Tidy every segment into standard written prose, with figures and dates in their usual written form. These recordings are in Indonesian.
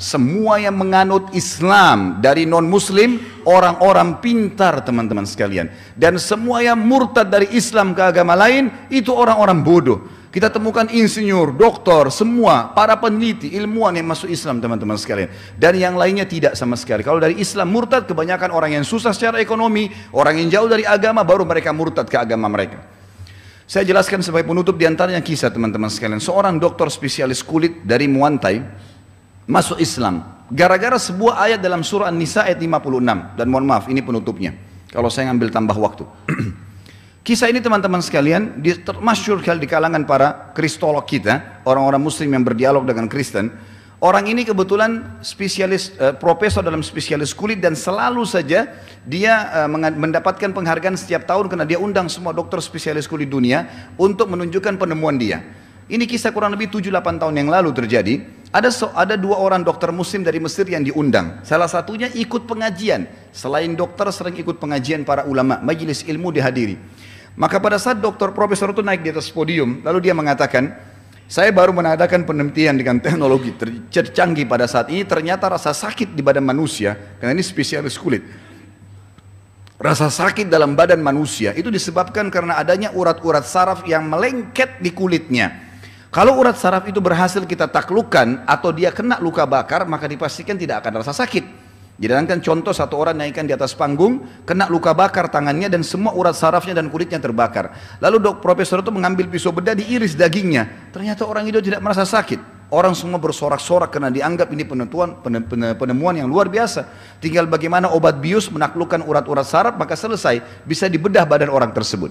semua yang menganut Islam dari non-muslim, orang-orang pintar teman-teman sekalian. Dan semua yang murtad dari Islam ke agama lain, itu orang-orang bodoh. Kita temukan insinyur, doktor, semua para peneliti, ilmuwan yang masuk Islam teman-teman sekalian. Dan yang lainnya tidak sama sekali. Kalau dari Islam murtad, kebanyakan orang yang susah secara ekonomi, orang yang jauh dari agama, baru mereka murtad ke agama mereka. Saya jelaskan sebagai penutup diantaranya kisah teman-teman sekalian. Seorang dokter spesialis kulit dari Muantai masuk Islam. Gara-gara sebuah ayat dalam surah An-Nisa ayat 56. Dan mohon maaf, ini penutupnya. Kalau saya ngambil tambah waktu. Kisah ini teman-teman sekalian masyhur di kalangan para kristolog kita, orang-orang muslim yang berdialog dengan Kristen. Orang ini kebetulan spesialis, profesor dalam spesialis kulit, dan selalu saja dia mendapatkan penghargaan setiap tahun karena dia undang semua dokter spesialis kulit dunia untuk menunjukkan penemuan dia. Ini kisah kurang lebih 7-8 tahun yang lalu terjadi. Ada dua orang dokter muslim dari Mesir yang diundang. Salah satunya ikut pengajian. Selain dokter sering ikut pengajian para ulama, majelis ilmu dihadiri. Maka pada saat dokter profesor itu naik di atas podium, lalu dia mengatakan, saya baru mengadakan penelitian dengan teknologi tercanggih pada saat ini, ternyata rasa sakit di badan manusia, karena ini spesialis kulit, rasa sakit dalam badan manusia itu disebabkan karena adanya urat-urat saraf yang melengket di kulitnya. Kalau urat saraf itu berhasil kita taklukkan atau dia kena luka bakar, maka dipastikan tidak akan rasa sakit. Jadi contoh satu orang naikkan di atas panggung, kena luka bakar tangannya dan semua urat sarafnya dan kulitnya terbakar. Lalu profesor itu mengambil pisau bedah, diiris dagingnya. Ternyata orang itu tidak merasa sakit. Orang semua bersorak-sorak karena dianggap ini penemuan yang luar biasa. Tinggal bagaimana obat bius menaklukkan urat-urat saraf, maka selesai, bisa dibedah badan orang tersebut.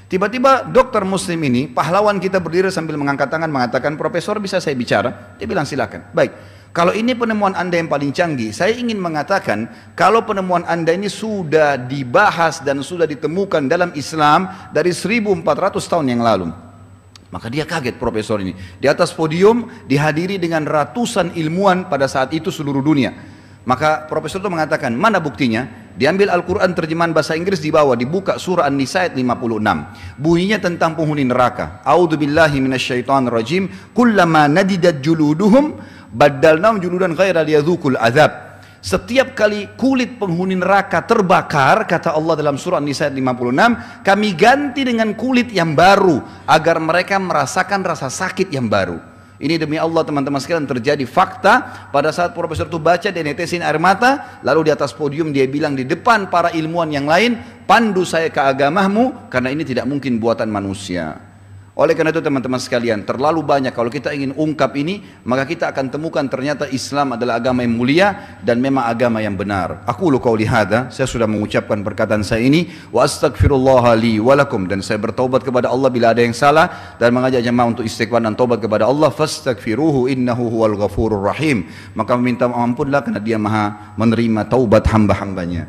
Tiba-tiba dokter muslim ini, pahlawan kita, berdiri sambil mengangkat tangan mengatakan, profesor bisa saya bicara? Dia bilang silakan. Baik. Kalau ini penemuan Anda yang paling canggih, saya ingin mengatakan kalau penemuan Anda ini sudah dibahas dan sudah ditemukan dalam Islam dari 1400 tahun yang lalu. Maka dia kaget profesor ini. Di atas podium dihadiri dengan ratusan ilmuwan pada saat itu seluruh dunia. Maka profesor itu mengatakan, mana buktinya? Diambil Al-Quran terjemahan bahasa Inggris, dibawa, dibuka surah An-Nisa ayat 56. Bunyinya tentang penghuni neraka. A'udzubillahi minasyaitonirrajim. Kullama nadidat juluduhum baddalnahum juludan ghaira liyadzuqul azab. Setiap kali kulit penghuni neraka terbakar, kata Allah dalam surah An-Nisa ayat 56, kami ganti dengan kulit yang baru agar mereka merasakan rasa sakit yang baru. Ini demi Allah teman-teman sekalian terjadi fakta. Pada saat profesor itu baca, dia netesin air mata, lalu di atas podium dia bilang di depan para ilmuwan yang lain, pandu saya ke agamamu karena ini tidak mungkin buatan manusia. Oleh karena itu teman-teman sekalian, terlalu banyak kalau kita ingin ungkap ini, maka kita akan temukan ternyata Islam adalah agama yang mulia dan memang agama yang benar. Aku qauli hadza, saya sudah mengucapkan perkataan saya ini, wa astaghfirullah li wa lakum, dan saya bertaubat kepada Allah bila ada yang salah dan mengajak jemaah untuk istighfar dan taubat kepada Allah. Fastaghfiruhu innahu huwal ghafurur rahim. Maka meminta ampunlah karena Dia Maha menerima taubat hamba-hambanya.